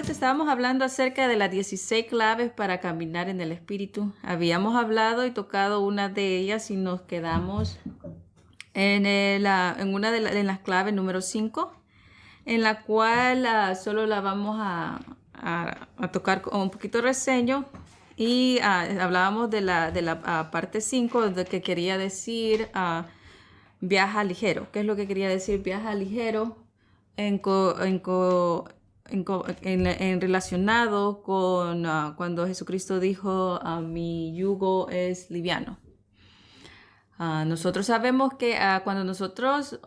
Anteriormente estábamos hablando acerca de las 16 claves para caminar en el Espíritu. Habíamos hablado y tocado una de ellas y nos quedamos en una de las claves número 5, en la cual solo la vamos a tocar con un poquito de reseño. Y hablábamos de la parte 5, de que quería decir viaja ligero. ¿Qué es lo que quería decir viaja ligero? En relacionado con cuando Jesucristo dijo, mi yugo es liviano. Nosotros sabemos que cuando nosotros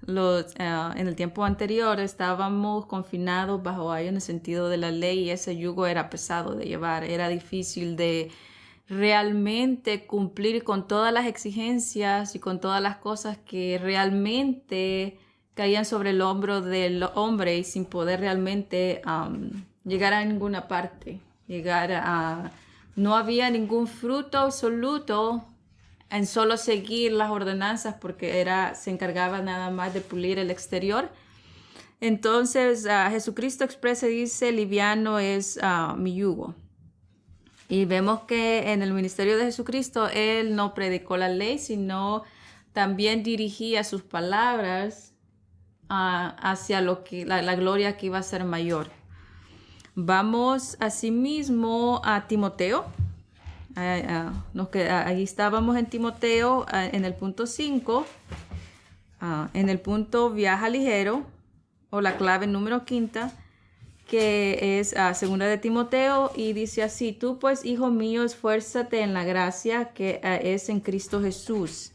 en el tiempo anterior estábamos confinados bajo ahí en el sentido de la ley, y ese yugo era pesado de llevar, era difícil de realmente cumplir con todas las exigencias y con todas las cosas que realmente caían sobre el hombro del hombre, y sin poder realmente llegar a ninguna parte, no había ningún fruto absoluto en solo seguir las ordenanzas, porque se encargaba nada más de pulir el exterior. Entonces Jesucristo expresa y dice, liviano es mi yugo. Y vemos que en el ministerio de Jesucristo, Él no predicó la ley, sino también dirigía sus palabras hacia la gloria que iba a ser mayor. Vamos asimismo a Timoteo. Ahí estábamos en Timoteo en el punto 5, en el punto viaja ligero, o la clave número 5, que es segunda de Timoteo, y dice así: tú pues, hijo mío, esfuérzate en la gracia que es en Cristo Jesús.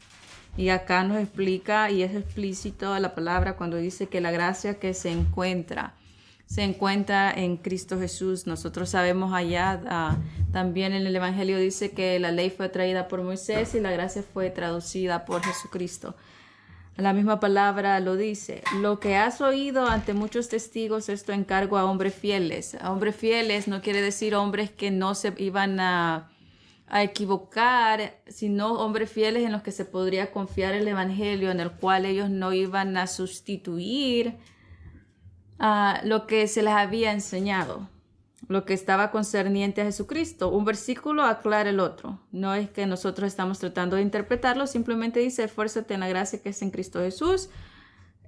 Y acá nos explica, y es explícito la palabra cuando dice que la gracia que se encuentra en Cristo Jesús. Nosotros sabemos allá, también en el Evangelio dice que la ley fue traída por Moisés y la gracia fue traducida por Jesucristo. La misma palabra lo dice: lo que has oído ante muchos testigos, esto encargo a hombres fieles. A hombres fieles no quiere decir hombres que no se iban a equivocar, sino hombres fieles en los que se podría confiar el Evangelio, en el cual ellos no iban a sustituir lo que se les había enseñado, lo que estaba concerniente a Jesucristo. Un versículo aclara el otro. No es que nosotros estamos tratando de interpretarlo, simplemente dice: esfuérzate en la gracia que es en Cristo Jesús.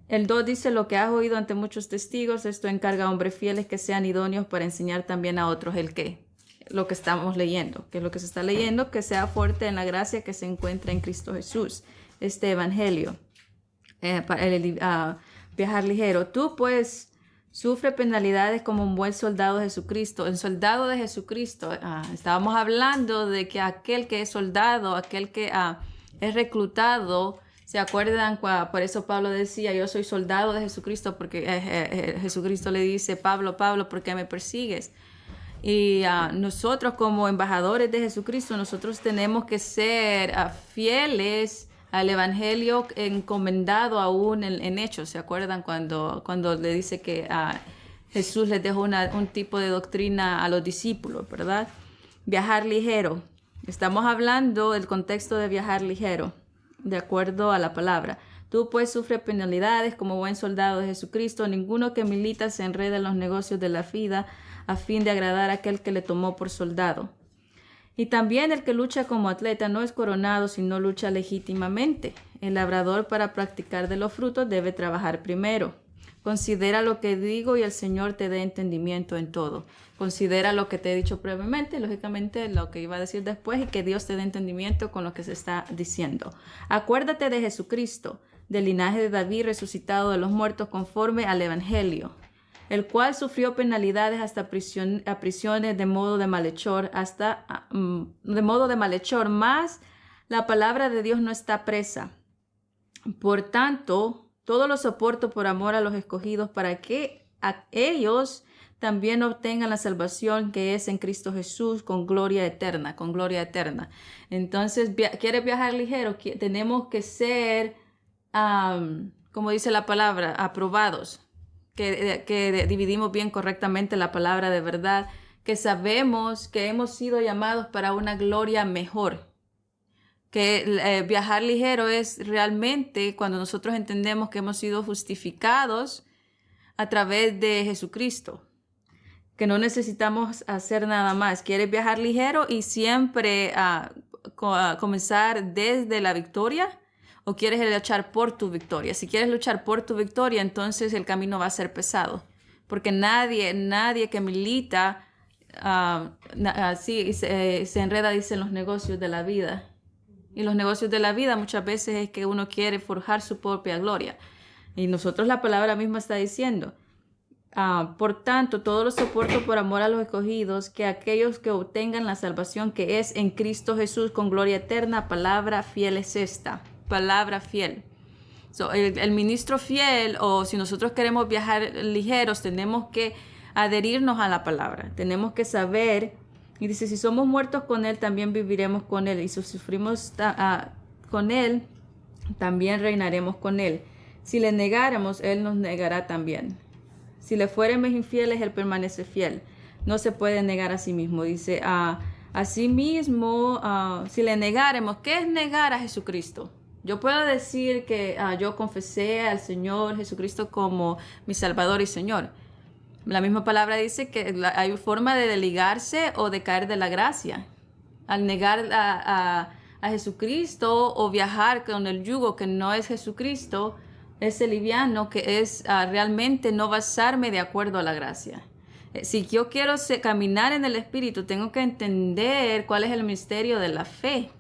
El 2 dice: lo que has oído ante muchos testigos, esto encarga a hombres fieles que sean idóneos para enseñar también a otros. ¿El qué? Lo que estamos leyendo, que es lo que se está leyendo, que sea fuerte en la gracia que se encuentra en Cristo Jesús. Este evangelio, viajar ligero. Tú pues sufre penalidades como un buen soldado de Jesucristo. El soldado de Jesucristo, estábamos hablando de que aquel que es soldado, aquel que es reclutado, ¿se acuerdan? Por eso Pablo decía: yo soy soldado de Jesucristo, porque Jesucristo le dice: Pablo, Pablo, ¿por qué me persigues? Y nosotros como embajadores de Jesucristo, nosotros tenemos que ser fieles al Evangelio, encomendado aún en Hechos. ¿Se acuerdan cuando le dice que Jesús les dejó un tipo de doctrina a los discípulos, ¿verdad? Viajar ligero. Estamos hablando del contexto de viajar ligero, de acuerdo a la palabra. Tú pues sufre penalidades como buen soldado de Jesucristo. Ninguno que milita se enreda en los negocios de la vida a fin de agradar a aquel que le tomó por soldado. Y también el que lucha como atleta no es coronado, sino lucha legítimamente. El labrador, para practicar de los frutos, debe trabajar primero. Considera lo que digo, y el Señor te dé entendimiento en todo. Considera lo que te he dicho previamente, lógicamente lo que iba a decir después, y que Dios te dé entendimiento con lo que se está diciendo. Acuérdate de Jesucristo, del linaje de David, resucitado de los muertos conforme al Evangelio, el cual sufrió penalidades hasta prisiones de modo de malhechor, mas la palabra de Dios no está presa. Por tanto, todo lo soporto por amor a los escogidos, para que a ellos también obtengan la salvación que es en Cristo Jesús, con gloria eterna, con gloria eterna. Entonces, ¿quieres viajar ligero? Tenemos que ser, como dice la palabra, aprobados. Que dividimos bien correctamente la palabra de verdad, que sabemos que hemos sido llamados para una gloria mejor, que viajar ligero es realmente cuando nosotros entendemos que hemos sido justificados a través de Jesucristo, que no necesitamos hacer nada más. ¿Quieres viajar ligero y siempre comenzar desde la victoria? ¿O quieres luchar por tu victoria? Si quieres luchar por tu victoria, entonces el camino va a ser pesado. Porque nadie que milita así se enreda, dice, en los negocios de la vida. Y los negocios de la vida muchas veces es que uno quiere forjar su propia gloria. Y nosotros la palabra misma está diciendo, por tanto, todo lo soporto por amor a los escogidos, que aquellos que obtengan la salvación que es en Cristo Jesús con gloria eterna. Palabra fiel es esta, palabra fiel. El ministro fiel, o si nosotros queremos viajar ligeros, tenemos que adherirnos a la palabra, tenemos que saber, y dice, si somos muertos con Él, también viviremos con Él, y si sufrimos con Él, también reinaremos con Él. Si le negáramos, Él nos negará también. Si le fuéramos infieles, Él permanece fiel. No se puede negar a sí mismo. Dice, asimismo, si le negáramos, ¿qué es negar a Jesucristo? Yo puedo decir que yo confesé al Señor Jesucristo como mi Salvador y Señor. La misma palabra dice que hay forma de desligarse o de caer de la gracia. Al negar a Jesucristo o viajar con el yugo que no es Jesucristo, ese liviano que es realmente no basarme de acuerdo a la gracia. Si yo quiero caminar en el Espíritu, tengo que entender cuál es el misterio de la fe,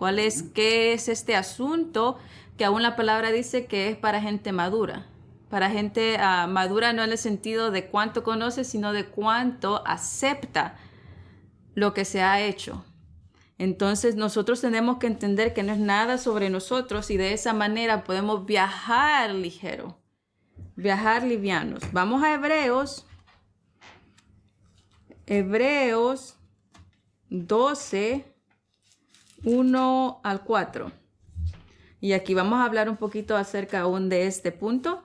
qué es este asunto que aún la palabra dice que es para gente madura. Para gente madura no en el sentido de cuánto conoce, sino de cuánto acepta lo que se ha hecho. Entonces nosotros tenemos que entender que no es nada sobre nosotros y de esa manera podemos viajar ligero, viajar livianos. Vamos a Hebreos 12, 1 al 4. Y aquí vamos a hablar un poquito acerca aún de este punto.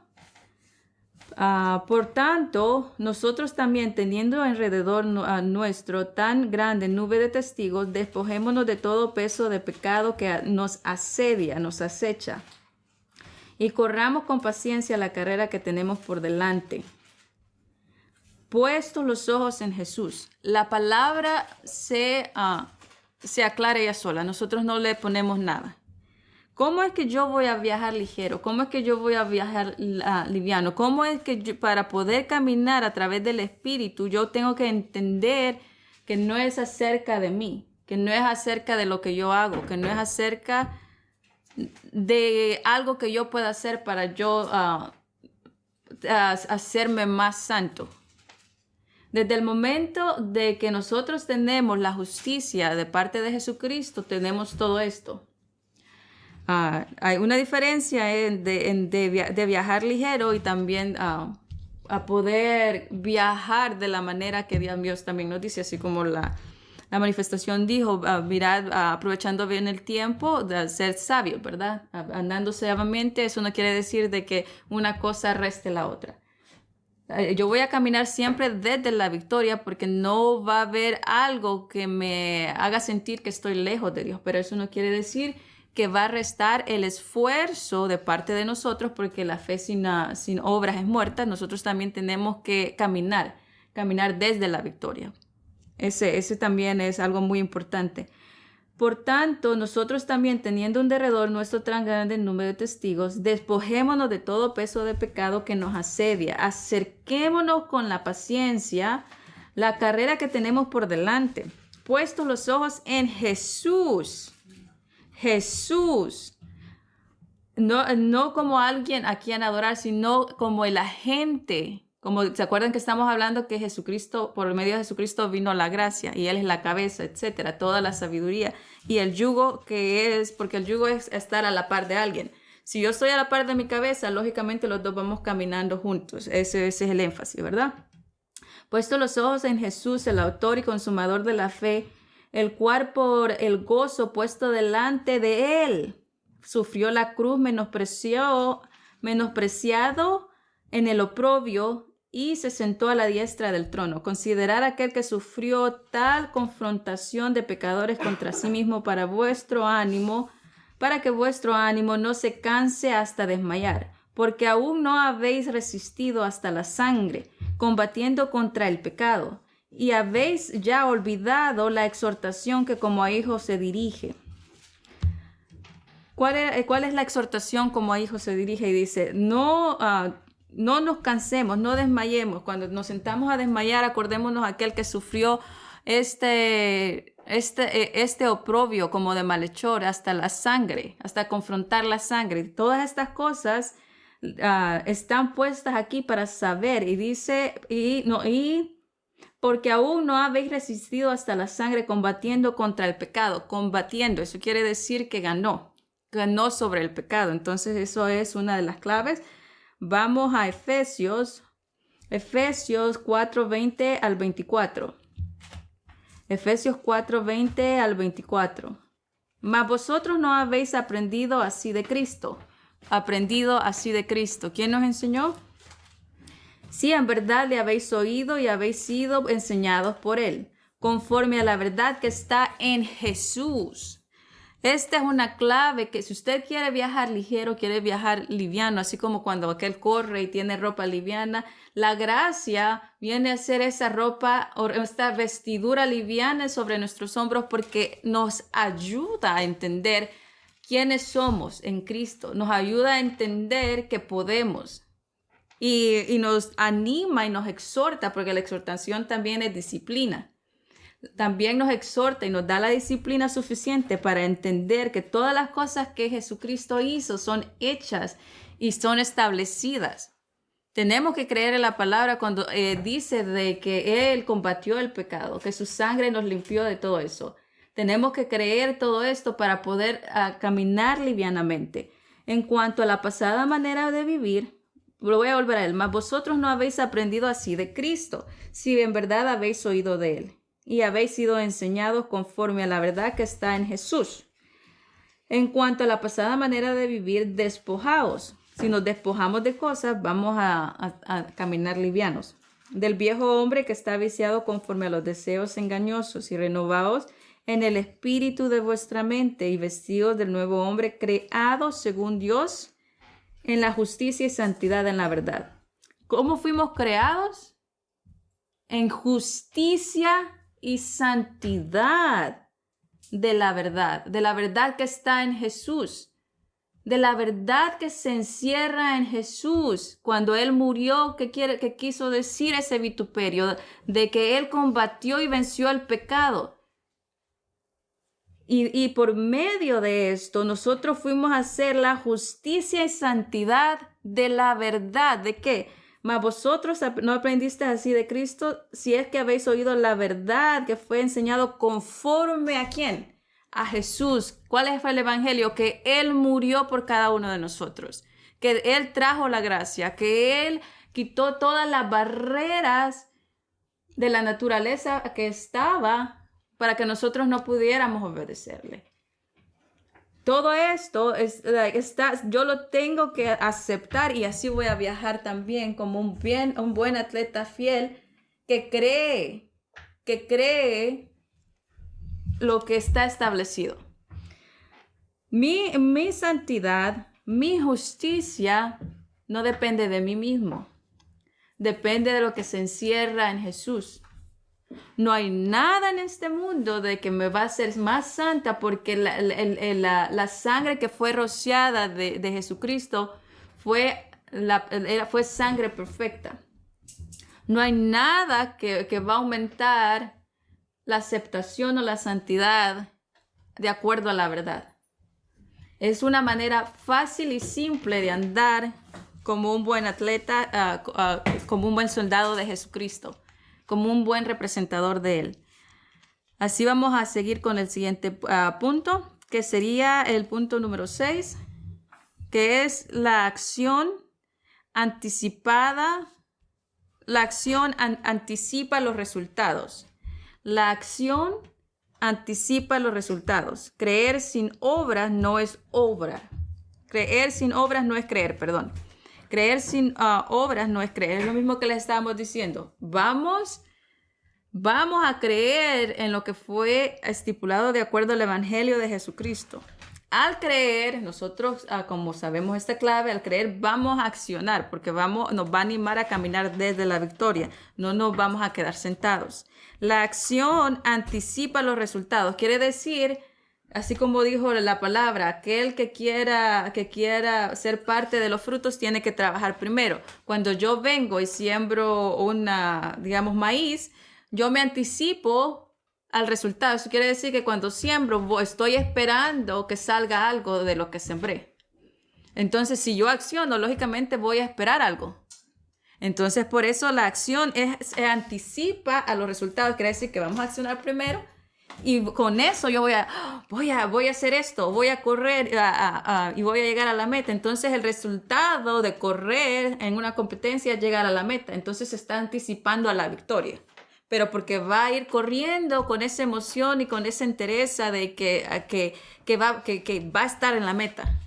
Por tanto, nosotros también, teniendo alrededor nuestro tan grande nube de testigos, despojémonos de todo peso de pecado que nos asedia, nos acecha, y corramos con paciencia la carrera que tenemos por delante. Puestos los ojos en Jesús. La palabra se aclara ella sola. Nosotros no le ponemos nada. ¿Cómo es que yo voy a viajar ligero? ¿Cómo es que yo voy a viajar liviano? ¿Cómo es que para poder caminar a través del Espíritu, yo tengo que entender que no es acerca de mí, que no es acerca de lo que yo hago, que no es acerca de algo que yo pueda hacer para yo hacerme más santo? Desde el momento de que nosotros tenemos la justicia de parte de Jesucristo, tenemos todo esto. Hay una diferencia de viajar ligero y también a poder viajar de la manera que Dios también nos dice, así como la manifestación dijo, mirad, aprovechando bien el tiempo, de ser sabio, ¿verdad? Andando sabiamente, eso no quiere decir de que una cosa reste la otra. Yo voy a caminar siempre desde la victoria porque no va a haber algo que me haga sentir que estoy lejos de Dios, pero eso no quiere decir que va a restar el esfuerzo de parte de nosotros, porque la fe sin obras es muerta. Nosotros también tenemos que caminar desde la victoria. Ese también es algo muy importante. Por tanto, nosotros también, teniendo un derredor nuestro tan grande número de testigos, despojémonos de todo peso de pecado que nos asedia. Acerquémonos con la paciencia la carrera que tenemos por delante, puestos los ojos en Jesús. Jesús, no como alguien a quien adorar, sino como el agente. Como se acuerdan que estamos hablando que Jesucristo, por medio de Jesucristo vino la gracia y Él es la cabeza, etcétera, toda la sabiduría. Y el yugo porque el yugo es estar a la par de alguien. Si yo estoy a la par de mi cabeza, lógicamente los dos vamos caminando juntos. Ese es el énfasis, ¿verdad? Puesto los ojos en Jesús, el autor y consumador de la fe, el cual por el gozo puesto delante de Él sufrió la cruz, menospreciado en el oprobio, y se sentó a la diestra del trono. Considerad aquel que sufrió tal confrontación de pecadores contra sí mismo para que vuestro ánimo no se canse hasta desmayar, porque aún no habéis resistido hasta la sangre, combatiendo contra el pecado, y habéis ya olvidado la exhortación que como a hijos se dirige. ¿Cuál es la exhortación como a hijos se dirige? Y dice, no nos cansemos, no desmayemos. Cuando nos sentamos a desmayar, acordémonos aquel que sufrió este oprobio como de malhechor hasta la sangre, hasta confrontar la sangre. Todas estas cosas están puestas aquí para saber. Y dice, porque aún no habéis resistido hasta la sangre combatiendo contra el pecado. Combatiendo, eso quiere decir que ganó sobre el pecado. Entonces eso es una de las claves. Vamos a Efesios 4:20 al 24. Efesios 4:20 al 24. Mas vosotros no habéis aprendido así de Cristo. ¿Quién nos enseñó? Sí, en verdad le habéis oído y habéis sido enseñados por él, conforme a la verdad que está en Jesús. Esta es una clave que si usted quiere viajar ligero, quiere viajar liviano, así como cuando aquel corre y tiene ropa liviana, la gracia viene a ser esa ropa o esta vestidura liviana sobre nuestros hombros porque nos ayuda a entender quiénes somos en Cristo, nos ayuda a entender que podemos y nos anima y nos exhorta porque la exhortación también es disciplina. También nos exhorta y nos da la disciplina suficiente para entender que todas las cosas que Jesucristo hizo son hechas y son establecidas. Tenemos que creer en la palabra cuando dice de que Él combatió el pecado, que su sangre nos limpió de todo eso. Tenemos que creer todo esto para poder caminar livianamente. En cuanto a la pasada manera de vivir, lo voy a volver a él. Mas vosotros no habéis aprendido así de Cristo, si en verdad habéis oído de Él y habéis sido enseñados conforme a la verdad que está en Jesús. En cuanto a la pasada manera de vivir, despojaos. Si nos despojamos de cosas, vamos a caminar livianos. Del viejo hombre que está viciado conforme a los deseos engañosos y renovaos en el espíritu de vuestra mente y vestidos del nuevo hombre creado según Dios en la justicia y santidad en la verdad. ¿Cómo fuimos creados? En justicia y santidad de la verdad que está en Jesús, de la verdad que se encierra en Jesús. Cuando Él murió, ¿qué quiso decir ese vituperio? De que Él combatió y venció el pecado. Y por medio de esto, nosotros fuimos a hacer la justicia y santidad de la verdad. ¿De qué? Mas vosotros no aprendisteis así de Cristo, si es que habéis oído la verdad que fue enseñado conforme ¿a quién? A Jesús. ¿Cuál fue el evangelio? Que Él murió por cada uno de nosotros, que Él trajo la gracia, que Él quitó todas las barreras de la naturaleza que estaba para que nosotros no pudiéramos obedecerle. Todo esto yo lo tengo que aceptar y así voy a viajar también como un buen atleta fiel que cree lo que está establecido. Mi santidad, mi justicia no depende de mí mismo. Depende de lo que se encierra en Jesús. No hay nada en este mundo de que me va a hacer más santa porque la sangre que fue rociada de Jesucristo fue sangre perfecta. No hay nada que va a aumentar la aceptación o la santidad de acuerdo a la verdad. Es una manera fácil y simple de andar como un buen atleta, como un buen soldado de Jesucristo, como un buen representador de Él. Así vamos a seguir con el siguiente punto, que sería el punto número 6, que es la acción anticipada. La acción anticipa los resultados. La acción anticipa los resultados. Creer sin obras no es obra. Creer sin obras no es creer, perdón. Creer sin obras no es creer. Es lo mismo que les estábamos diciendo. Vamos a creer en lo que fue estipulado de acuerdo al Evangelio de Jesucristo. Al creer, nosotros, como sabemos esta clave, al creer vamos a accionar porque nos va a animar a caminar desde la victoria. No nos vamos a quedar sentados. La acción anticipa los resultados. Quiere decir, así como dijo la palabra, aquel que quiera ser parte de los frutos tiene que trabajar primero. Cuando yo vengo y siembro digamos, maíz, yo me anticipo al resultado. Eso quiere decir que cuando siembro, estoy esperando que salga algo de lo que sembré. Entonces, si yo acciono, lógicamente voy a esperar algo. Entonces, por eso la acción se anticipa a los resultados. Quiere decir que vamos a accionar primero y con eso yo voy a hacer esto, voy a correr y voy a llegar a la meta. Entonces, el resultado de correr en una competencia es llegar a la meta. Entonces, se está anticipando a la victoria. Pero porque va a ir corriendo con esa emoción y con esa entereza de que va a estar en la meta.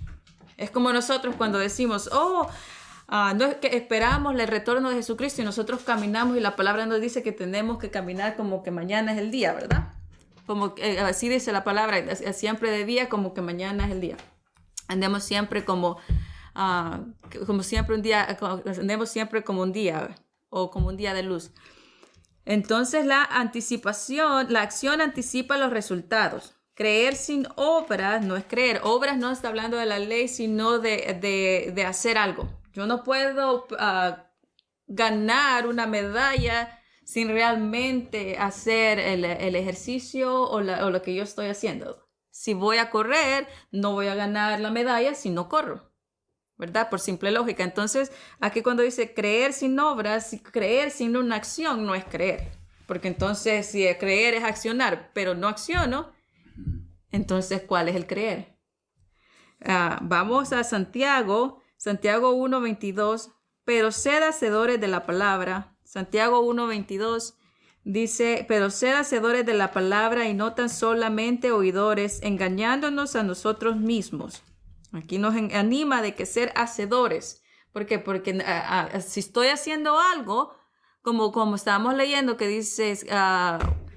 Es como nosotros cuando decimos, no es que esperamos el retorno de Jesucristo y nosotros caminamos y la palabra nos dice que tenemos que caminar como que mañana es el día, ¿verdad? Como así dice la palabra, siempre de día como que mañana es el día. Andemos siempre como siempre un día, andemos siempre como un día o como un día de luz. Entonces la acción anticipa los resultados. Creer sin obras no es creer. Obras no está hablando de la ley, sino de hacer algo. Yo no puedo ganar una medalla sin realmente hacer el ejercicio o lo que yo estoy haciendo. Si voy a correr, no voy a ganar la medalla si no corro, ¿verdad? Por simple lógica. Entonces, aquí cuando dice creer sin obras, creer sin una acción no es creer. Porque entonces, si creer es accionar, pero no acciono, entonces, ¿cuál es el creer? Vamos a Santiago 1:22. Pero sed hacedores de la palabra. Santiago 1:22 dice, pero sed hacedores de la palabra y no tan solamente oidores, engañándonos a nosotros mismos. Aquí nos anima de que ser hacedores. ¿Por qué? Porque si estoy haciendo algo, como estábamos leyendo, que dices,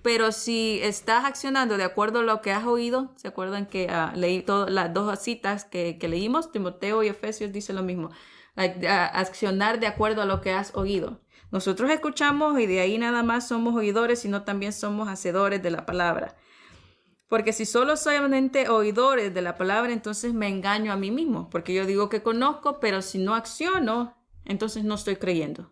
pero si estás accionando de acuerdo a lo que has oído, ¿se acuerdan que leí todas las dos citas que leímos? Timoteo y Efesios dice lo mismo. Accionar de acuerdo a lo que has oído. Nosotros escuchamos y de ahí nada más somos oidores, sino también somos hacedores de la palabra. Porque si solo soy solamente oidores de la palabra, entonces me engaño a mí mismo. Porque yo digo que conozco, pero si no acciono, entonces no estoy creyendo.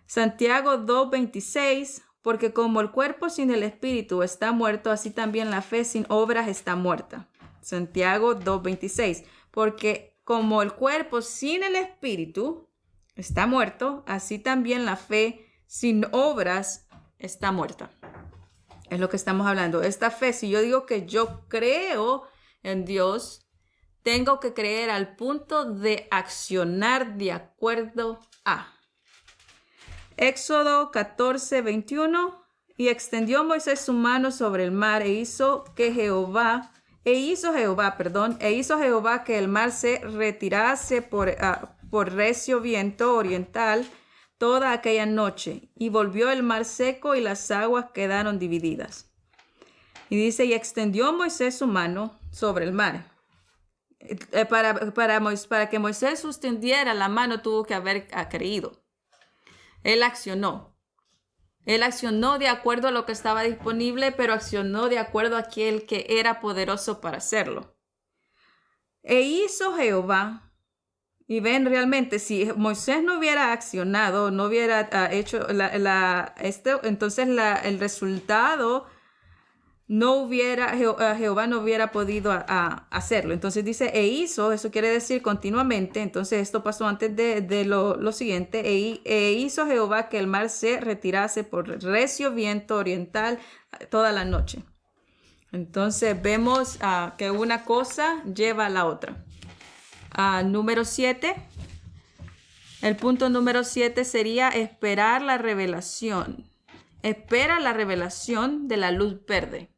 Santiago 2:26, porque como el cuerpo sin el espíritu está muerto, así también la fe sin obras está muerta. Santiago 2:26, porque como el cuerpo sin el espíritu está muerto, así también la fe sin obras está muerta. Es lo que estamos hablando. Esta fe, si yo digo que yo creo en Dios, tengo que creer al punto de accionar de acuerdo a. Éxodo 14:21. Y extendió Moisés su mano sobre el mar e hizo Jehová que el mar se retirase por recio viento oriental toda aquella noche, y volvió el mar seco y las aguas quedaron divididas. Y dice, y extendió Moisés su mano sobre el mar. Para que Moisés sostendiera la mano tuvo que haber creído. Él accionó. Él accionó de acuerdo a lo que estaba disponible, pero accionó de acuerdo a aquel que era poderoso para hacerlo. E hizo Jehová. Y ven, realmente, si Moisés no hubiera accionado, no hubiera hecho entonces el resultado Jehová no hubiera podido hacerlo. Entonces dice, e hizo, eso quiere decir continuamente. Entonces esto pasó antes de lo siguiente. E hizo Jehová que el mar se retirase por recio viento oriental toda la noche. Entonces vemos que una cosa lleva a la otra. Número 7. El punto número 7 sería esperar la revelación. Espera la revelación de la luz verde.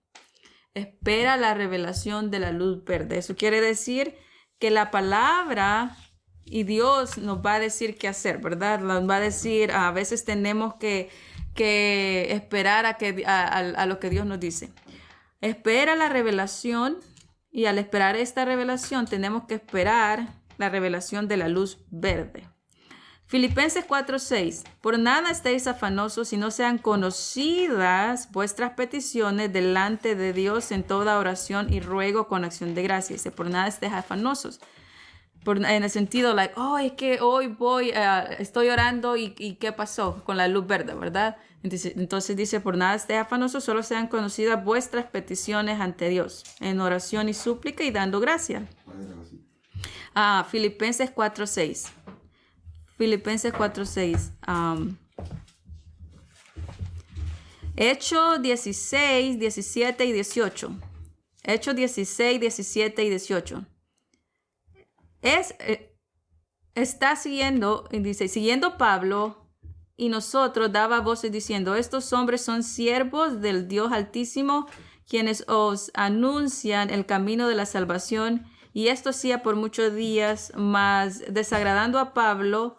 Espera la revelación de la luz verde. Eso quiere decir que la palabra y Dios nos va a decir qué hacer, ¿verdad? Nos va a decir, a veces tenemos que esperar a lo que Dios nos dice. Espera la revelación Y al esperar esta revelación, tenemos que esperar la revelación de la luz verde. Filipenses 4:6. Por nada estéis afanosos, si no sean conocidas vuestras peticiones delante de Dios en toda oración y ruego con acción de gracia. Dice, por nada estéis afanosos. En el sentido, es que hoy estoy orando y ¿qué pasó con la luz verde, verdad? Entonces dice, por nada estéis afanosos, solo sean conocidas vuestras peticiones ante Dios, en oración y súplica y dando gracias. Filipenses 4:6. Filipenses 4:6. Hechos 16, 17 y 18. Hechos 16, 17 y 18. Está siguiendo, dice, siguiendo Pablo y nosotros daba voces diciendo, estos hombres son siervos del Dios Altísimo, quienes os anuncian el camino de la salvación, y esto hacía por muchos días, mas desagradando a Pablo,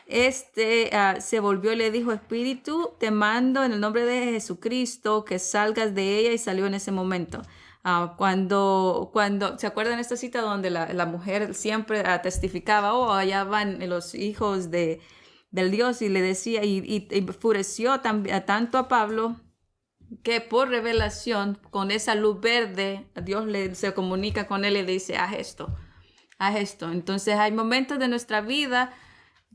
se volvió y le dijo, Espíritu, te mando en el nombre de Jesucristo que salgas de ella, y salió en ese momento. Cuando ¿se acuerdan esta cita donde la mujer siempre testificaba, allá van los hijos del Dios, y le decía, y enfureció tanto a Pablo, que por revelación, con esa luz verde, Dios se comunica con él y le dice, haz esto. Entonces hay momentos de nuestra vida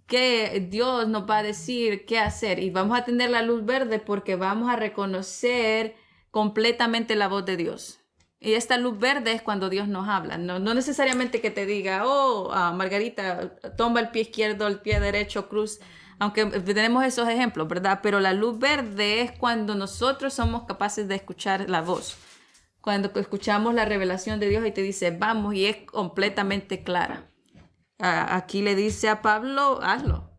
que Dios nos va a decir qué hacer, y vamos a tener la luz verde porque vamos a reconocer completamente la voz de Dios. Y esta luz verde es cuando Dios nos habla. No necesariamente que te diga, Margarita, toma el pie izquierdo, el pie derecho, cruz. Aunque tenemos esos ejemplos, ¿verdad? Pero la luz verde es cuando nosotros somos capaces de escuchar la voz. Cuando escuchamos la revelación de Dios y te dice, vamos, y es completamente clara. Aquí le dice a Pablo, hazlo.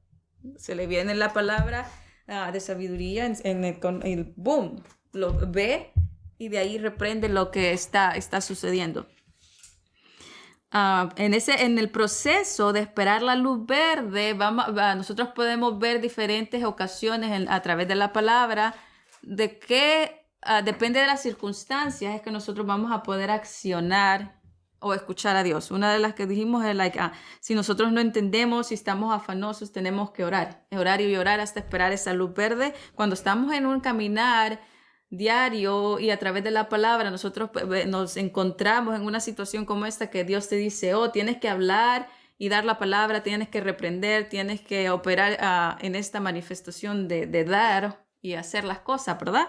Se le viene la palabra de sabiduría con el boom. Lo ve. Y de ahí reprende lo que está sucediendo. En el proceso de esperar la luz verde, nosotros podemos ver diferentes ocasiones a través de la palabra de que depende de las circunstancias es que nosotros vamos a poder accionar o escuchar a Dios. Una de las que dijimos es si nosotros no entendemos, si estamos afanosos, tenemos que orar y orar hasta esperar esa luz verde. Cuando estamos en un caminar diario y a través de la palabra, nosotros nos encontramos en una situación como esta que Dios te dice, tienes que hablar y dar la palabra, tienes que reprender, tienes que operar en esta manifestación de dar y hacer las cosas, ¿verdad?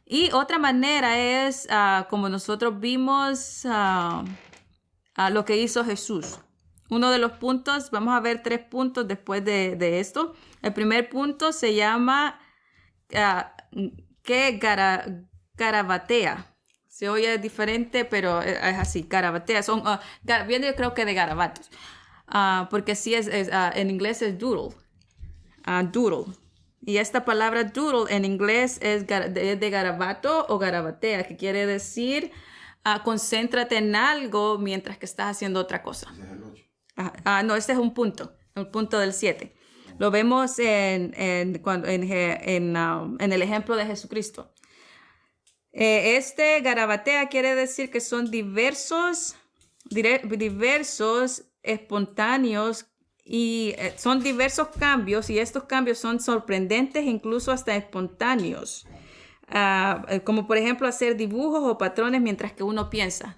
Y otra manera es como nosotros vimos lo que hizo Jesús. Uno de los puntos, vamos a ver 3 puntos después de esto. El primer punto se llama que garabatea. Se oye diferente, pero es así, garabatea. Viene yo creo que de garabatos, porque sí en inglés es doodle. Doodle. Y esta palabra doodle en inglés es de garabato o garabatea, que quiere decir concéntrate en algo mientras que estás haciendo otra cosa. No, este es un punto, el punto del 7. Lo vemos en el ejemplo de Jesucristo. Garabatea quiere decir que son diversos, espontáneos, y son diversos cambios, y estos cambios son sorprendentes, incluso hasta espontáneos. Como por ejemplo hacer dibujos o patrones mientras que uno piensa.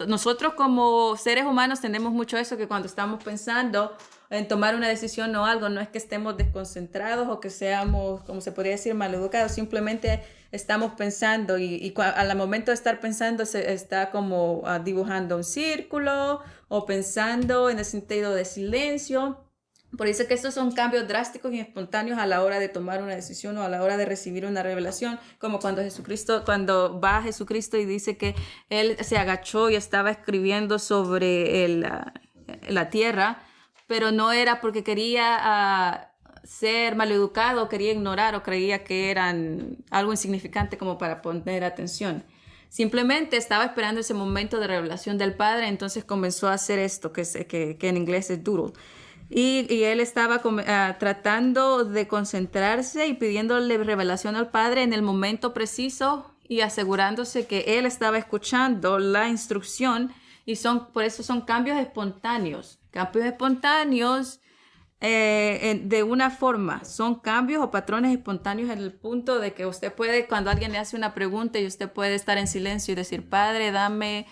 Nosotros como seres humanos tenemos mucho eso, que cuando estamos pensando en tomar una decisión o algo, no es que estemos desconcentrados o que seamos, como se podría decir, maleducados, simplemente estamos pensando y al momento de estar pensando se está como dibujando un círculo o pensando en el sentido de silencio. Por eso que estos son cambios drásticos y espontáneos a la hora de tomar una decisión o a la hora de recibir una revelación, como cuando va Jesucristo y dice que él se agachó y estaba escribiendo sobre la tierra, pero no era porque quería ser maleducado, quería ignorar o creía que eran algo insignificante como para poner atención. Simplemente estaba esperando ese momento de revelación del Padre, entonces comenzó a hacer esto, que en inglés es doodle. Y él estaba tratando de concentrarse y pidiéndole revelación al Padre en el momento preciso y asegurándose que él estaba escuchando la instrucción, y por eso son cambios espontáneos. Cambios espontáneos de una forma, son cambios o patrones espontáneos en el punto de que usted puede, cuando alguien le hace una pregunta y usted puede estar en silencio y decir, Padre, dame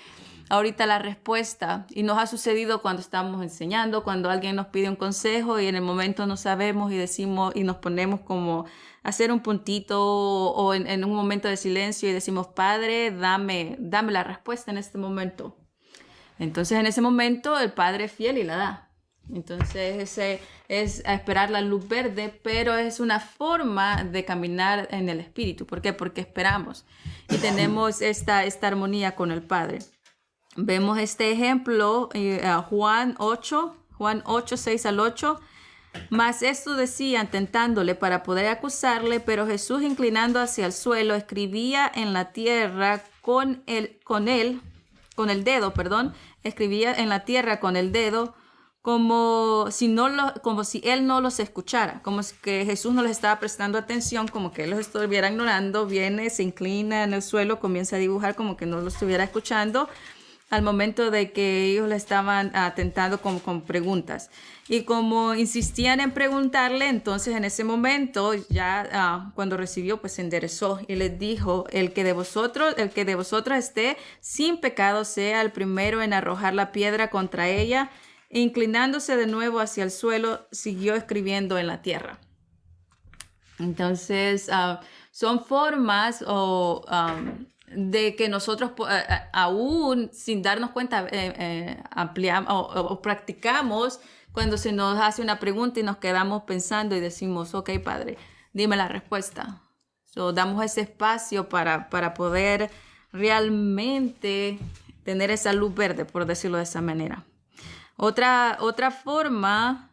ahorita la respuesta. Y nos ha sucedido cuando estamos enseñando, cuando alguien nos pide un consejo y en el momento no sabemos y decimos y nos ponemos como a hacer un puntito o en un momento de silencio y decimos, Padre, dame la respuesta en este momento. Entonces en ese momento el Padre es fiel y la da. Entonces ese es a esperar la luz verde, pero es una forma de caminar en el Espíritu. ¿Por qué? Porque esperamos y tenemos esta armonía con el Padre. Vemos este ejemplo, Juan 8, 6 al 8. Mas esto decían tentándole para poder acusarle, pero Jesús, inclinando hacia el suelo, escribía en la tierra con el dedo, escribía en la tierra con el dedo, como si él no los escuchara, como si que Jesús no les estaba prestando atención, como que él los estuviera ignorando. Viene, se inclina en el suelo, comienza a dibujar como que no lo estuviera escuchando, al momento de que ellos le estaban tentando con preguntas. Y como insistían en preguntarle, entonces en ese momento ya cuando recibió, pues se enderezó y les dijo, el que de vosotros esté sin pecado sea el primero en arrojar la piedra contra ella. E inclinándose de nuevo hacia el suelo, siguió escribiendo en la tierra. Entonces son formas de que nosotros aún sin darnos cuenta ampliamos o practicamos cuando se nos hace una pregunta y nos quedamos pensando y decimos, ok, Padre, dime la respuesta. Damos ese espacio para poder realmente tener esa luz verde, por decirlo de esa manera. Otra forma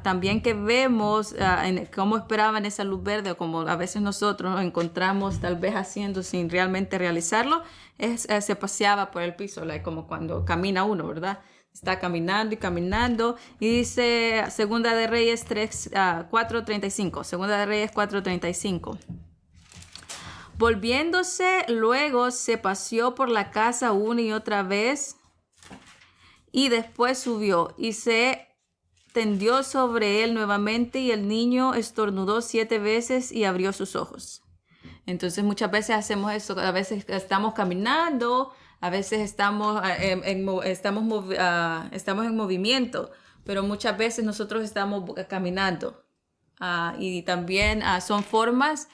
también que vemos en cómo esperaban esa luz verde, o como a veces nosotros nos encontramos tal vez haciendo sin realmente realizarlo, se paseaba por el piso, como cuando camina uno, ¿verdad? Está caminando y caminando. Y dice Segunda de Reyes 4:35. Segunda de Reyes 4:35. Volviéndose luego se paseó por la casa una y otra vez y después subió y se tendió sobre él nuevamente y el niño estornudó 7 veces y abrió sus ojos. Entonces muchas veces hacemos eso, a veces estamos caminando, a veces estamos en movimiento, pero muchas veces nosotros estamos caminando. Y también son formas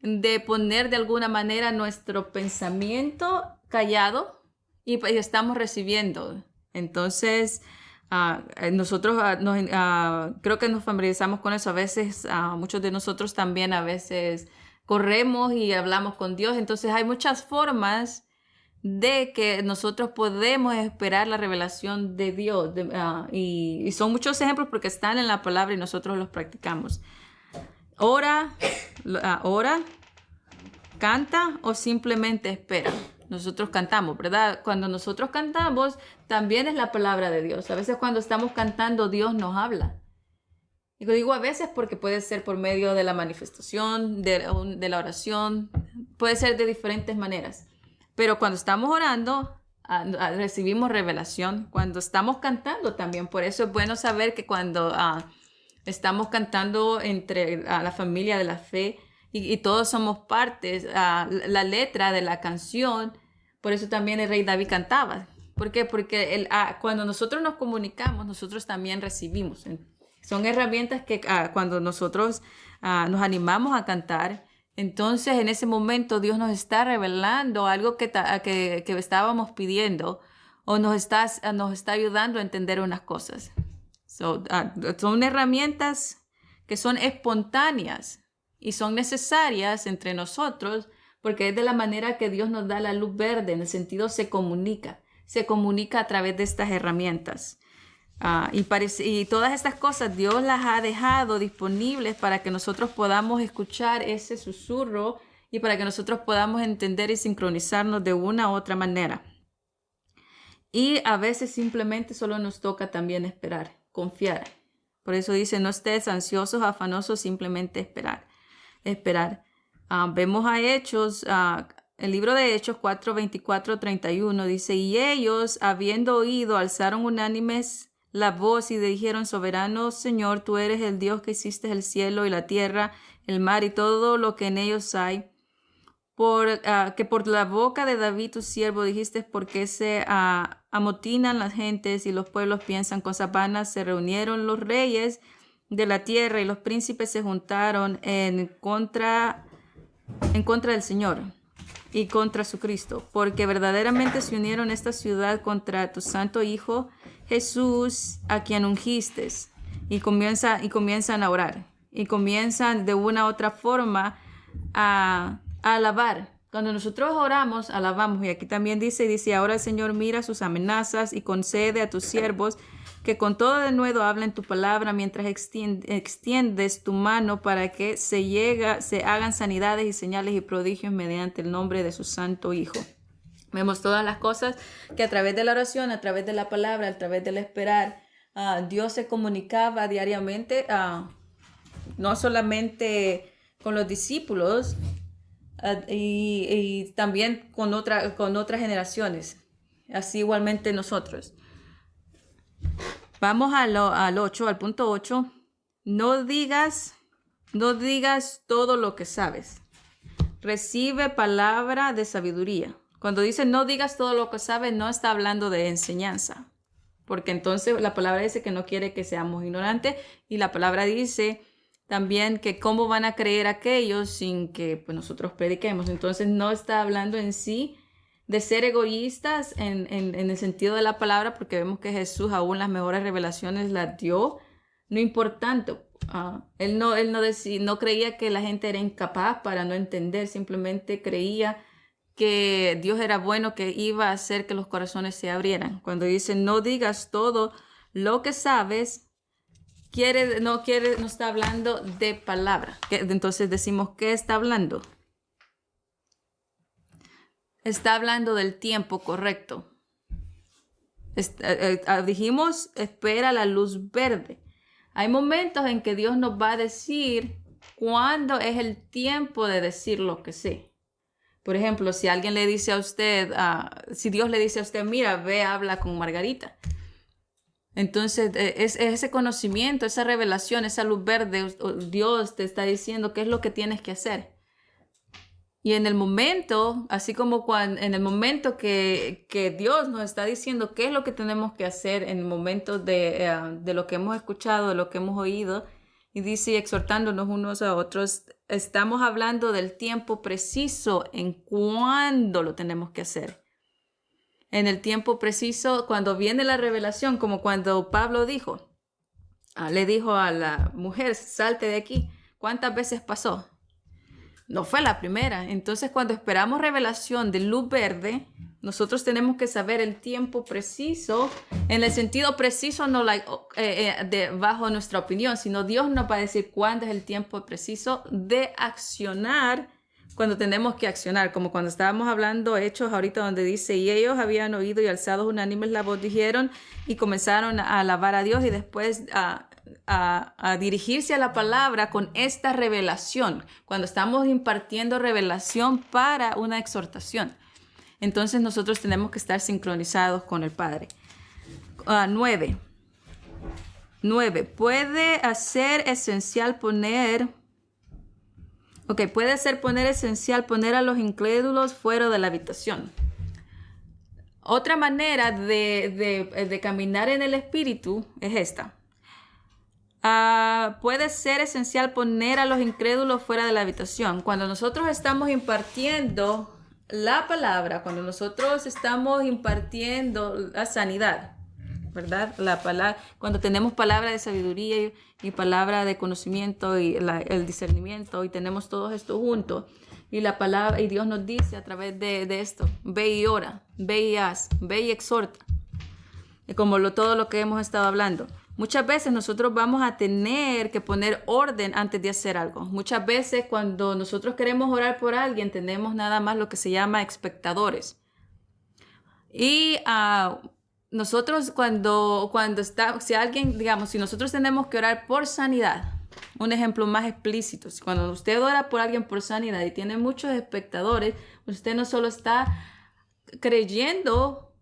de poner de alguna manera nuestro pensamiento callado y estamos recibiendo. Entonces, nosotros creo que nos familiarizamos con eso. A veces, muchos de nosotros también a veces corremos y hablamos con Dios. Entonces, hay muchas formas de que nosotros podemos esperar la revelación de Dios. Y son muchos ejemplos porque están en la palabra y nosotros los practicamos. Ora, canta o simplemente espera. Nosotros cantamos, ¿verdad? Cuando nosotros cantamos, también es la palabra de Dios. A veces cuando estamos cantando, Dios nos habla. Y digo a veces porque puede ser por medio de la manifestación, de la oración, puede ser de diferentes maneras. Pero cuando estamos orando, recibimos revelación. Cuando estamos cantando también, por eso es bueno saber que cuando estamos cantando entre la familia de la fe, y todos somos partes, la letra de la canción, por eso también el rey David cantaba. ¿Por qué? Porque cuando nosotros nos comunicamos, nosotros también recibimos. Son herramientas que cuando nosotros nos animamos a cantar, entonces en ese momento Dios nos está revelando algo que estábamos pidiendo o nos está ayudando a entender unas cosas. Son herramientas que son espontáneas y son necesarias entre nosotros porque es de la manera que Dios nos da la luz verde, en el sentido se comunica a través de estas herramientas. Y todas estas cosas Dios las ha dejado disponibles para que nosotros podamos escuchar ese susurro y para que nosotros podamos entender y sincronizarnos de una u otra manera. Y a veces simplemente solo nos toca también esperar, confiar. Por eso dice, no estés ansiosos, afanosos, simplemente esperar. Vemos a Hechos, el libro de Hechos 4, 24, 31 dice, y ellos, habiendo oído, alzaron unánimes la voz y dijeron, soberano Señor, tú eres el Dios que hiciste el cielo y la tierra, el mar y todo lo que en ellos hay. Que por la boca de David tu siervo dijiste, porque se amotinan las gentes y los pueblos piensan cosas vanas, se reunieron los reyes de la tierra y los príncipes se juntaron en contra del Señor y contra su Cristo, porque verdaderamente se unieron esta ciudad contra tu santo Hijo Jesús, a quien ungiste, y comienzan a orar, y comienzan de una u otra forma a alabar. Cuando nosotros oramos, alabamos. Y aquí también dice, ahora Señor, mira sus amenazas y concede a tus siervos que con todo denuedo hablen tu palabra mientras extiendes tu mano para que se hagan sanidades y señales y prodigios mediante el nombre de su santo Hijo. Vemos todas las cosas que a través de la oración, a través de la palabra, a través del esperar, Dios se comunicaba diariamente, no solamente con los discípulos, y también con otras generaciones. Así igualmente nosotros. Vamos al punto 8. No digas todo lo que sabes. Recibe palabra de sabiduría. Cuando dice no digas todo lo que sabes, no está hablando de enseñanza. Porque entonces la palabra dice que no quiere que seamos ignorantes. Y la palabra dice también que cómo van a creer aquellos sin que nosotros prediquemos. Entonces no está hablando en sí de ser egoístas en el sentido de la palabra, porque vemos que Jesús aún las mejores revelaciones las dio, no importando. Él no creía que la gente era incapaz para no entender, simplemente creía que Dios era bueno, que iba a hacer que los corazones se abrieran. Cuando dice no digas todo lo que sabes, no está hablando de palabra. Entonces decimos, ¿qué está hablando? Está hablando del tiempo correcto. Dijimos, espera la luz verde. Hay momentos en que Dios nos va a decir cuándo es el tiempo de decir lo que sé. Por ejemplo, si alguien le dice a usted, si Dios le dice a usted, mira, ve, habla con Margarita. Entonces, es ese conocimiento, esa revelación, esa luz verde, Dios te está diciendo qué es lo que tienes que hacer. Y en el momento, así como en el momento que Dios nos está diciendo qué es lo que tenemos que hacer en el momento de lo que hemos escuchado, de lo que hemos oído, y dice exhortándonos unos a otros, estamos hablando del tiempo preciso en cuándo lo tenemos que hacer. En el tiempo preciso, cuando viene la revelación, como cuando Pablo le dijo a la mujer, salte de aquí. ¿Cuántas veces pasó? No fue la primera. Entonces, cuando esperamos revelación de luz verde, nosotros tenemos que saber el tiempo preciso, en el sentido preciso, no bajo nuestra opinión, sino Dios nos va a decir cuándo es el tiempo preciso de accionar, cuando tenemos que accionar, como cuando estábamos hablando Hechos ahorita, donde dice, y ellos habían oído y alzados unánimes la voz, dijeron, y comenzaron a alabar a Dios y después a dirigirse a la palabra con esta revelación, cuando estamos impartiendo revelación para una exhortación. Entonces nosotros tenemos que estar sincronizados con el Padre. 9. Puede ser esencial poner a los incrédulos fuera de la habitación. Otra manera de caminar en el Espíritu es esta. Puede ser esencial poner a los incrédulos fuera de la habitación. Cuando nosotros estamos impartiendo la palabra, cuando nosotros estamos impartiendo la sanidad, ¿verdad? Cuando tenemos palabra de sabiduría y palabra de conocimiento y el discernimiento, y tenemos todo esto juntos, y la palabra, y Dios nos dice a través de esto, ve y ora, ve y haz, ve y exhorta, como todo lo que hemos estado hablando. Muchas veces nosotros vamos a tener que poner orden antes de hacer algo. Muchas veces cuando nosotros queremos orar por alguien, tenemos nada más lo que se llama espectadores. Y nosotros si nosotros tenemos que orar por sanidad, un ejemplo más explícito. Cuando usted ora por alguien por sanidad y tiene muchos espectadores, usted no solo está creyendo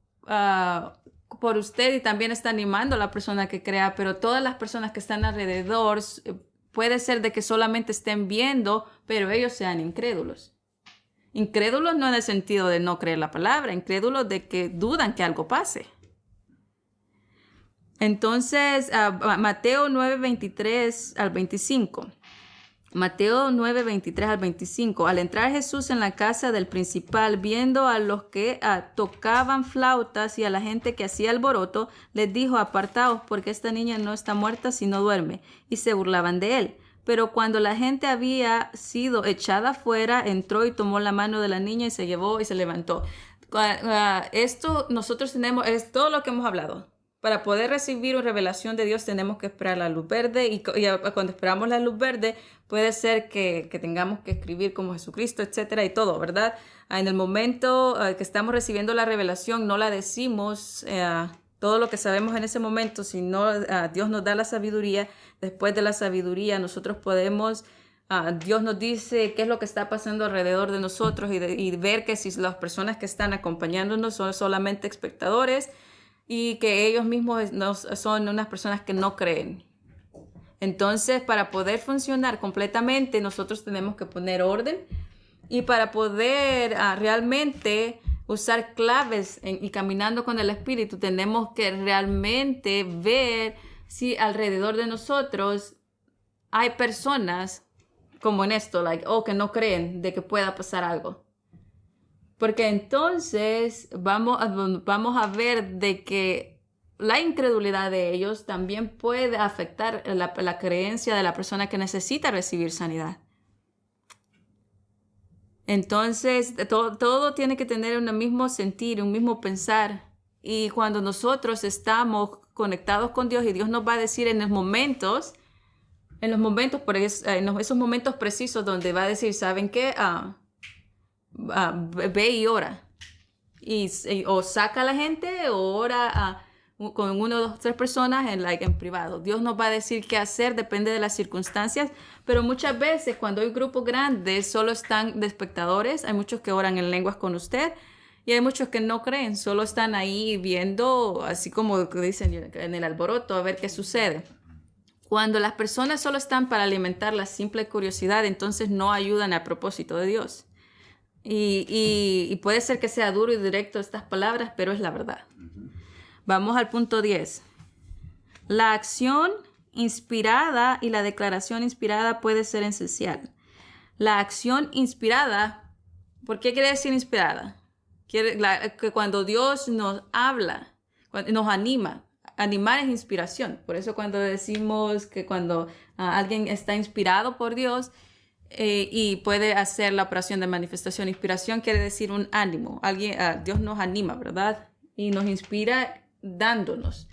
por usted y también está animando a la persona que crea, pero todas las personas que están alrededor, puede ser de que solamente estén viendo, pero ellos sean incrédulos. Incrédulos no en el sentido de no creer la palabra, incrédulos de que dudan que algo pase. Entonces, Mateo 9:23 al 25. Mateo 9:23 al 25. Al entrar Jesús en la casa del principal, viendo a los que tocaban flautas y a la gente que hacía alboroto, les dijo: apartaos, porque esta niña no está muerta, sino duerme. Y se burlaban de él. Pero cuando la gente había sido echada fuera, entró y tomó la mano de la niña y se llevó y se levantó. Esto nosotros tenemos, es todo lo que hemos hablado. Para poder recibir una revelación de Dios tenemos que esperar la luz verde y cuando esperamos la luz verde puede ser que tengamos que escribir como Jesucristo, etcétera y todo, ¿verdad? En el momento que estamos recibiendo la revelación no la decimos todo lo que sabemos en ese momento, sino Dios nos da la sabiduría. Después de la sabiduría nosotros podemos, Dios nos dice qué es lo que está pasando alrededor de nosotros y ver que si las personas que están acompañándonos son solamente espectadores y que ellos mismos son unas personas que no creen. Entonces, para poder funcionar completamente, nosotros tenemos que poner orden y para poder realmente usar claves y caminando con el Espíritu, tenemos que realmente ver si alrededor de nosotros hay personas como en esto, que no creen de que pueda pasar algo. Porque entonces vamos a ver de que la incredulidad de ellos también puede afectar la creencia de la persona que necesita recibir sanidad. Entonces, todo tiene que tener un mismo sentir, un mismo pensar. Y cuando nosotros estamos conectados con Dios y Dios nos va a decir en esos momentos, esos momentos precisos donde va a decir, ¿saben qué? Ve y ora. O saca a la gente o ora con 1, 2, 3 personas en privado. Dios nos va a decir qué hacer, depende de las circunstancias, pero muchas veces cuando hay grupos grandes solo están de espectadores, hay muchos que oran en lenguas con usted y hay muchos que no creen, solo están ahí viendo, así como dicen en el alboroto, a ver qué sucede. Cuando las personas solo están para alimentar la simple curiosidad, entonces no ayudan al propósito de Dios. Y puede ser que sea duro y directo estas palabras, pero es la verdad. Vamos al punto 10. La acción inspirada y la declaración inspirada puede ser esencial. La acción inspirada, ¿por qué quiere decir inspirada? Que cuando Dios nos habla, nos anima. Animar es inspiración. Por eso cuando decimos que cuando alguien está inspirado por Dios, y puede hacer la operación de manifestación. Inspiración quiere decir un ánimo. Dios nos anima, ¿verdad? Y nos inspira dándonos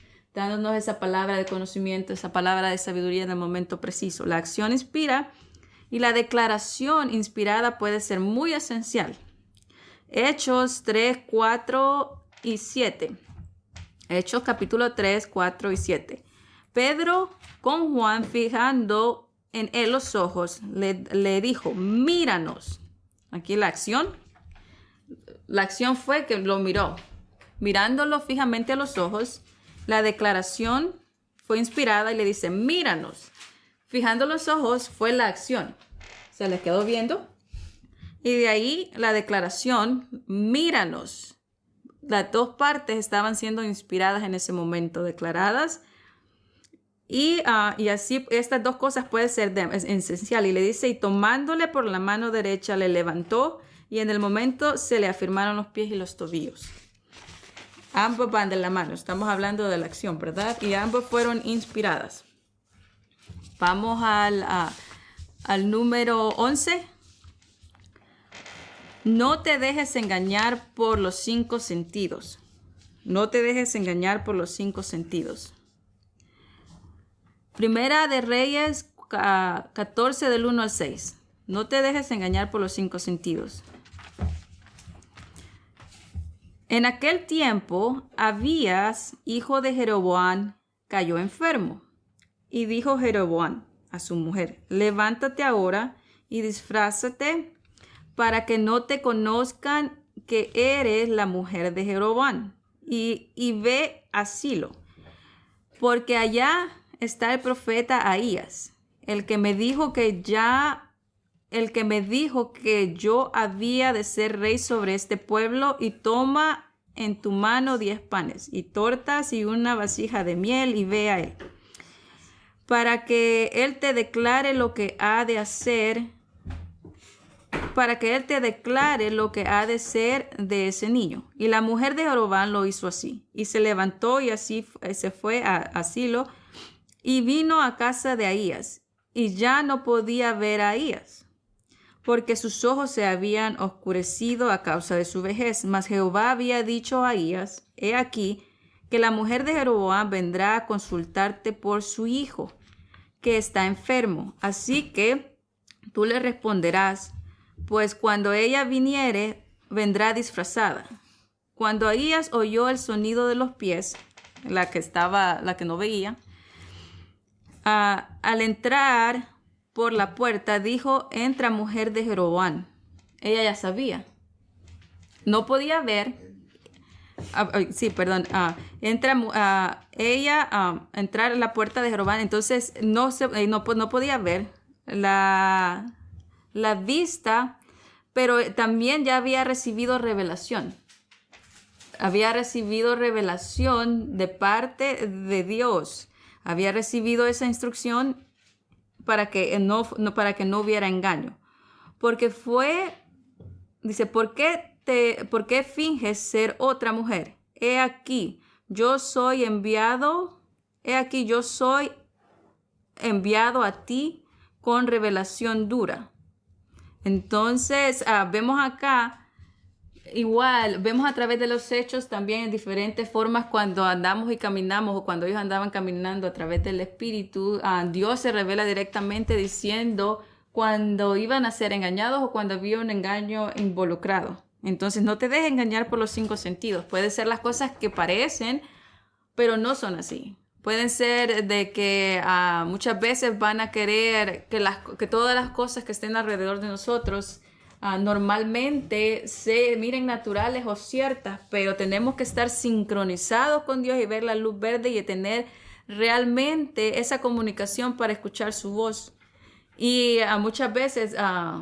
esa palabra de conocimiento, esa palabra de sabiduría en el momento preciso. La acción inspira y la declaración inspirada puede ser muy esencial. Hechos 3, 4 y 7. Hechos capítulo 3, 4 y 7. Pedro con Juan fijando en él los ojos, le dijo, míranos. Aquí la acción fue que lo miró. Mirándolo fijamente a los ojos, la declaración fue inspirada y le dice, míranos. Fijando los ojos fue la acción. Se le quedó viendo. Y de ahí la declaración, míranos. Las dos partes estaban siendo inspiradas en ese momento, declaradas. Y así estas dos cosas pueden ser esenciales. Y le dice, y tomándole por la mano derecha le levantó y en el momento se le afirmaron los pies y los tobillos. Ambos van de la mano. Estamos hablando de la acción, ¿verdad? Y ambos fueron inspiradas. Vamos al número 11. No te dejes engañar por los 5 sentidos. No te dejes engañar por los 5 sentidos. Primera de Reyes 14 del 1 al 6. No te dejes engañar por los 5 sentidos. En aquel tiempo, Abías, hijo de Jeroboam, cayó enfermo. Y dijo Jeroboam, a su mujer: levántate ahora y disfrázate para que no te conozcan que eres la mujer de Jeroboam, y ve a Silo, porque allá está el profeta Ahías, el que me dijo que yo había de ser rey sobre este pueblo, y toma en tu mano 10 panes y tortas y una vasija de miel, y ve a él, para que él te declare lo que ha de hacer, para que él te declare lo que ha de ser de ese niño. Y la mujer de Jeroboam lo hizo así, y se levantó y así se fue a Silo, y vino a casa de Ahías, y ya no podía ver a Ahías, porque sus ojos se habían oscurecido a causa de su vejez. Mas Jehová había dicho a Ahías: he aquí que la mujer de Jeroboam vendrá a consultarte por su hijo, que está enfermo. Así que tú le responderás, pues cuando ella viniere, vendrá disfrazada. Cuando Ahías oyó el sonido de los pies, la que no veía, al entrar por la puerta, dijo: entra, mujer de Jeroboam. Ella ya sabía. No podía ver. Entrar a la puerta de Jeroboam. Entonces no podía ver la vista, pero también ya había recibido revelación. Había recibido revelación de parte de Dios. Había recibido esa instrucción para que no hubiera engaño. Porque dice: ¿por qué finges ser otra mujer? He aquí, yo soy enviado a ti con revelación dura. Entonces, vemos acá, igual, vemos a través de los hechos también en diferentes formas cuando andamos y caminamos, o cuando ellos andaban caminando a través del Espíritu, Dios se revela directamente diciendo cuando iban a ser engañados o cuando había un engaño involucrado. Entonces, no te dejes engañar por los 5 sentidos. Puede ser las cosas que parecen, pero no son así. Pueden ser de que muchas veces van a querer que todas las cosas que estén alrededor de nosotros normalmente se miren naturales o ciertas, pero tenemos que estar sincronizados con Dios y ver la luz verde y tener realmente esa comunicación para escuchar su voz. Y muchas veces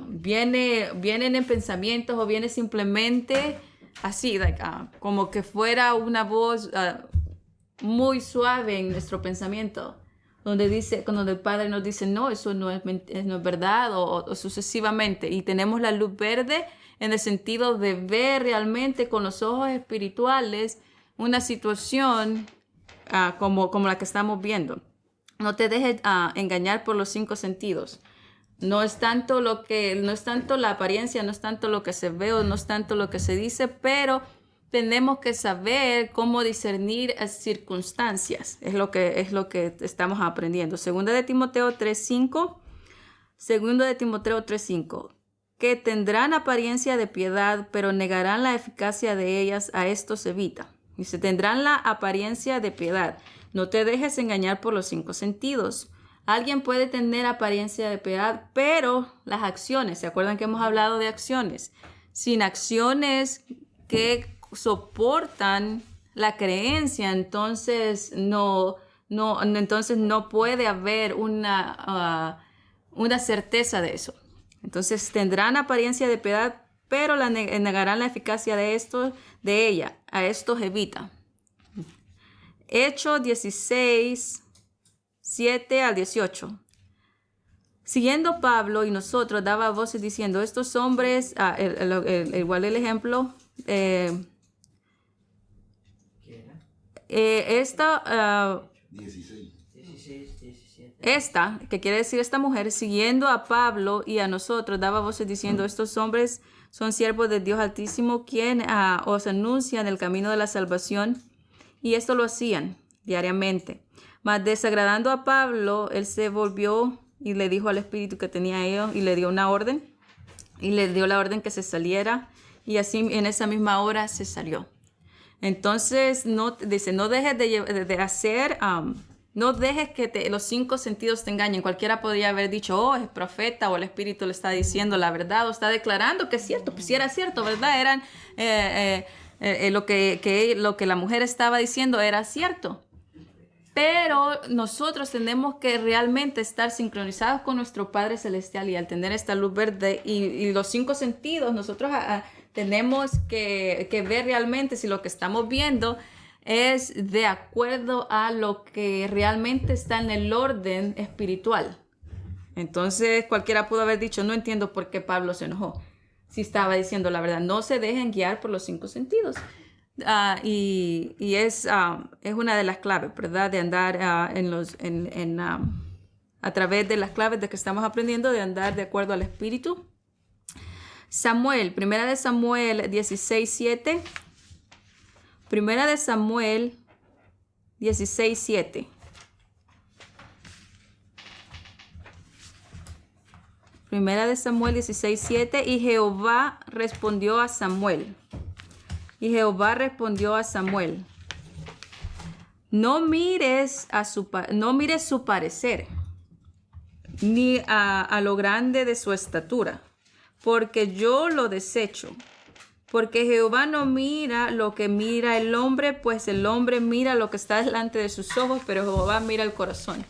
vienen en pensamientos o viene simplemente así, como que fuera una voz muy suave en nuestro pensamiento, donde el Padre nos dice: no, eso no es verdad, o sucesivamente. Y tenemos la luz verde en el sentido de ver realmente con los ojos espirituales una situación como la que estamos viendo. No te dejes engañar por los 5 sentidos. No es tanto la apariencia, no es tanto lo que se ve, o no es tanto lo que se dice, pero tenemos que saber cómo discernir circunstancias. Es lo que estamos aprendiendo. Segunda de Timoteo 3:5. Que tendrán apariencia de piedad, pero negarán la eficacia de ellas. A estos evita. Dice: tendrán la apariencia de piedad. No te dejes engañar por los 5 sentidos. Alguien puede tener apariencia de piedad, pero las acciones, ¿se acuerdan que hemos hablado de acciones? Sin acciones que soportan la creencia, entonces no puede haber una certeza de eso. Entonces tendrán apariencia de piedad, pero negarán la eficacia de ella. A estos evita. Hechos 16, 7 al 18. Siguiendo Pablo y nosotros daba voces diciendo: estos hombres, igual el ejemplo, esta, que quiere decir esta mujer, siguiendo a Pablo y a nosotros, daba voces diciendo: estos hombres son siervos de Dios Altísimo, quien os anuncian el camino de la salvación. Y esto lo hacían diariamente. Mas desagradando a Pablo, él se volvió y le dijo al espíritu que tenía ellos, y le dio una orden, y le dio la orden que se saliera, y así en esa misma hora se salió. Entonces, no dejes de hacer No dejes que los 5 sentidos te engañen. Cualquiera podría haber dicho, oh, es profeta o el Espíritu le está diciendo la verdad o está declarando que es cierto. Pues si era cierto, ¿verdad? Eran lo que la mujer estaba diciendo era cierto. Pero nosotros tenemos que realmente estar sincronizados con nuestro Padre Celestial y al tener esta luz verde y los 5 sentidos, nosotros tenemos que ver realmente si lo que estamos viendo es de acuerdo a lo que realmente está en el orden espiritual. Entonces cualquiera pudo haber dicho, no entiendo por qué Pablo se enojó. Si estaba diciendo la verdad, no se dejen guiar por los 5 sentidos. Y es una de las claves, ¿verdad? De andar a través de las claves de que estamos aprendiendo, de andar de acuerdo al Espíritu. Samuel, Primera de Samuel 16:7. Primera de Samuel 16:7. Primera de Samuel 16:7. Y Jehová respondió a Samuel. Y Jehová respondió a Samuel: no mires su parecer, ni a lo grande de su estatura, porque yo lo desecho. Porque Jehová no mira lo que mira el hombre, pues el hombre mira lo que está delante de sus ojos, pero Jehová mira el corazón.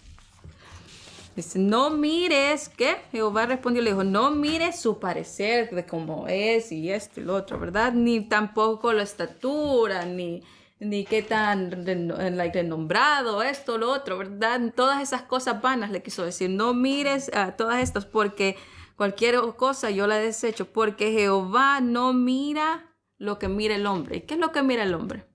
Dice, no mires, ¿qué? Jehová respondió, le dijo, no mires su parecer de cómo es y esto y lo otro, ¿verdad? Ni tampoco la estatura, ni qué tan renombrado, esto, lo otro, ¿verdad? Todas esas cosas vanas le quiso decir, no mires a todas estas porque cualquier cosa yo la desecho, porque Jehová no mira lo que mira el hombre. ¿Y qué es lo que mira el hombre?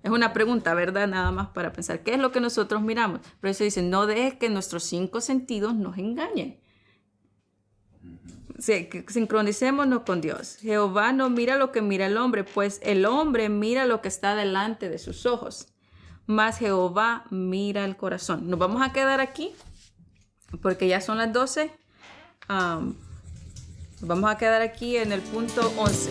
Es una pregunta, ¿verdad? Nada más para pensar. ¿Qué es lo que nosotros miramos? Por eso dice, no dejes que nuestros 5 sentidos nos engañen. Sí, sincronicémonos con Dios. Jehová no mira lo que mira el hombre, pues el hombre mira lo que está delante de sus ojos. Mas Jehová mira el corazón. Nos vamos a quedar aquí porque ya son las 12. Vamos a quedar aquí en el punto 11.